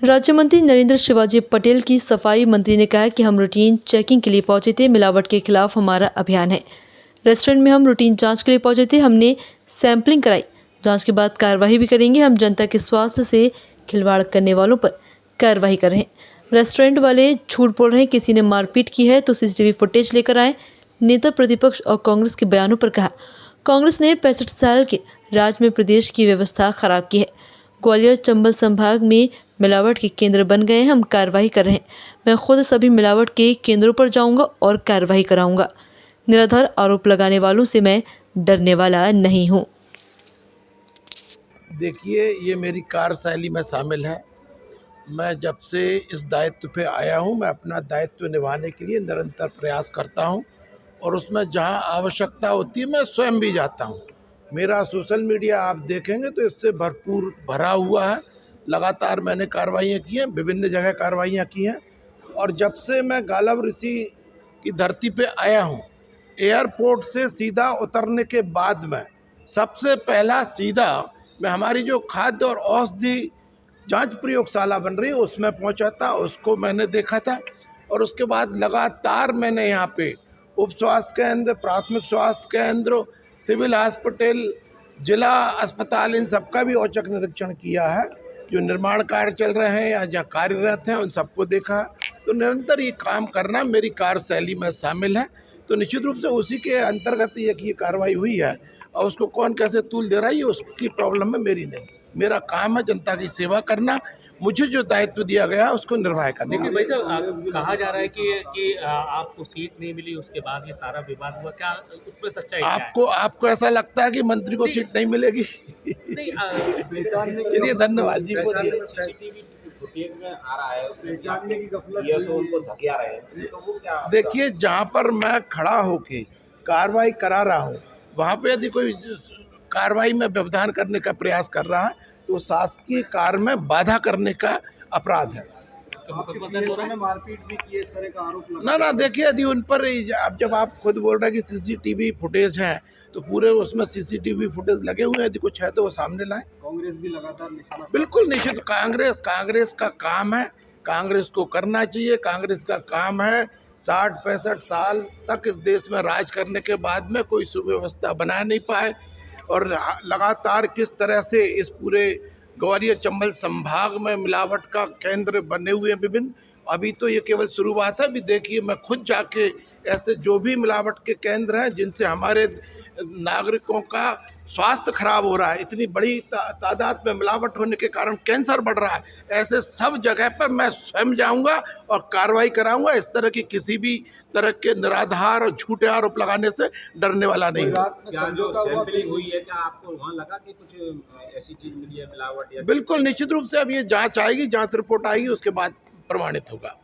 राज्य मंत्री नरेंद्र शिवाजी पटेल की सफाई मंत्री ने कहा कि हम रूटीन चेकिंग के लिए पहुंचे थे। मिलावट के खिलाफ हमारा अभियान है। रेस्टोरेंट में हम रूटीन जांच के लिए पहुंचे थे। हमने सैंपलिंग कराई। जांच के बाद कार्रवाई भी करेंगे। हम जनता के स्वास्थ्य से खिलवाड़ करने वालों पर कार्रवाई कर रहे हैं। रेस्टोरेंट वाले झूठ बोल रहे हैं। किसी ने मारपीट की है तो सीसीटीवी फुटेज लेकर आए। नेता प्रतिपक्ष और कांग्रेस के बयानों पर कहा, कांग्रेस ने 65 साल के राज में प्रदेश की व्यवस्था खराब की है। ग्वालियर चंबल संभाग में मिलावट के केंद्र बन गए हैं। हम कार्रवाई कर रहे हैं। मैं खुद सभी मिलावट के केंद्रों पर जाऊंगा और कार्रवाई कराऊंगा। निराधार आरोप लगाने वालों से मैं डरने वाला नहीं हूं। देखिए, ये मेरी कार्यशैली में शामिल है। मैं जब से इस दायित्व पे आया हूँ, मैं अपना दायित्व निभाने के लिए निरंतर प्रयास करता हूँ और उसमें जहाँ आवश्यकता होती है मैं स्वयं भी जाता हूँ। मेरा सोशल मीडिया आप देखेंगे तो इससे भरपूर भरा हुआ है। लगातार मैंने कार्रवाइयाँ की हैं, विभिन्न जगह कार्रवाइयाँ की हैं। और जब से मैं गालव ऋषि की धरती पे आया हूँ, एयरपोर्ट से सीधा उतरने के बाद में सबसे पहला सीधा मैं हमारी जो खाद्य और औषधि जांच प्रयोगशाला बन रही है उसमें पहुंचा था। उसको मैंने देखा था और उसके बाद लगातार मैंने यहाँ पे उप स्वास्थ्य केंद्र, प्राथमिक स्वास्थ्य केंद्र, सिविल हॉस्पिटल, जिला अस्पताल, इन सबका भी औचक निरीक्षण किया है। जो निर्माण कार्य चल रहे हैं या जहाँ कार्यरत हैं उन सबको देखा। तो निरंतर ये काम करना मेरी कार्यशैली में शामिल है। तो निश्चित रूप से उसी के अंतर्गत ये कार्रवाई हुई है और उसको कौन कैसे तूल दे रहा है ये उसकी प्रॉब्लम है, मेरी नहीं। मेरा काम है जनता की सेवा करना। मुझे जो दायित्व दिया गया है उसको निर्वाह करना। लेकिन भाई साहब, कहा जा रहा है कि आपको सीट नहीं मिली, उसके बाद ये सारा विवाद हुआ, क्या उसमें सच्चाई क्या है? आपको ऐसा लगता है कि मंत्री को सीट नहीं मिलेगी? नहीं, चलिए, धन्यवाद जी। बोलिए। सीसीटीवी फुटेज में आ रहा है, पहचानने की गफलत उनको धकिया रहे हैं, तो वो क्या? देखिए, जहाँ पर मैं खड़ा होके कार्रवाई करा रहा हूँ वहाँ पे यदि कोई कार्रवाई में व्यवधान करने का प्रयास कर रहा है तो शासकीय कार्य में बाधा करने का अपराध है। मारपीट भी की, इस तरह का आरोप लगा। ना, देखिए, यदि उन पर अब जब आप खुद बोल रहे हैं कि सीसीटीवी फुटेज है तो पूरे उसमें सीसीटीवी फुटेज लगे हुए हैं। यदि कुछ है तो वो सामने लाएं। कांग्रेस भी लगातार निशाना। बिल्कुल निश्चित, कांग्रेस का काम है, कांग्रेस को करना चाहिए। कांग्रेस का काम है 60-65 साल तक इस देश में राज करने के बाद में कोई सुव्यवस्था बना नहीं पाए और लगातार किस तरह से इस पूरे ग्वालियर चंबल संभाग में मिलावट का केंद्र बने हुए हैं विभिन्न। अभी तो ये केवल शुरुआत है। अभी देखिए, मैं खुद जाके ऐसे जो भी मिलावट के केंद्र हैं जिनसे हमारे नागरिकों का स्वास्थ्य खराब हो रहा है, इतनी बड़ी तादाद में मिलावट होने के कारण कैंसर बढ़ रहा है, ऐसे सब जगह पर मैं स्वयं जाऊंगा और कार्रवाई कराऊंगा। इस तरह की किसी भी तरह के निराधार और झूठे आरोप लगाने से डरने वाला नहीं हूँ। हुई है क्या आपको वहाँ लगा कि कुछ ऐसी चीज मिली है मिलावट? बिल्कुल निश्चित रूप से अब ये जांच आएगी, जांच रिपोर्ट आएगी, उसके बाद प्रमाणित होगा।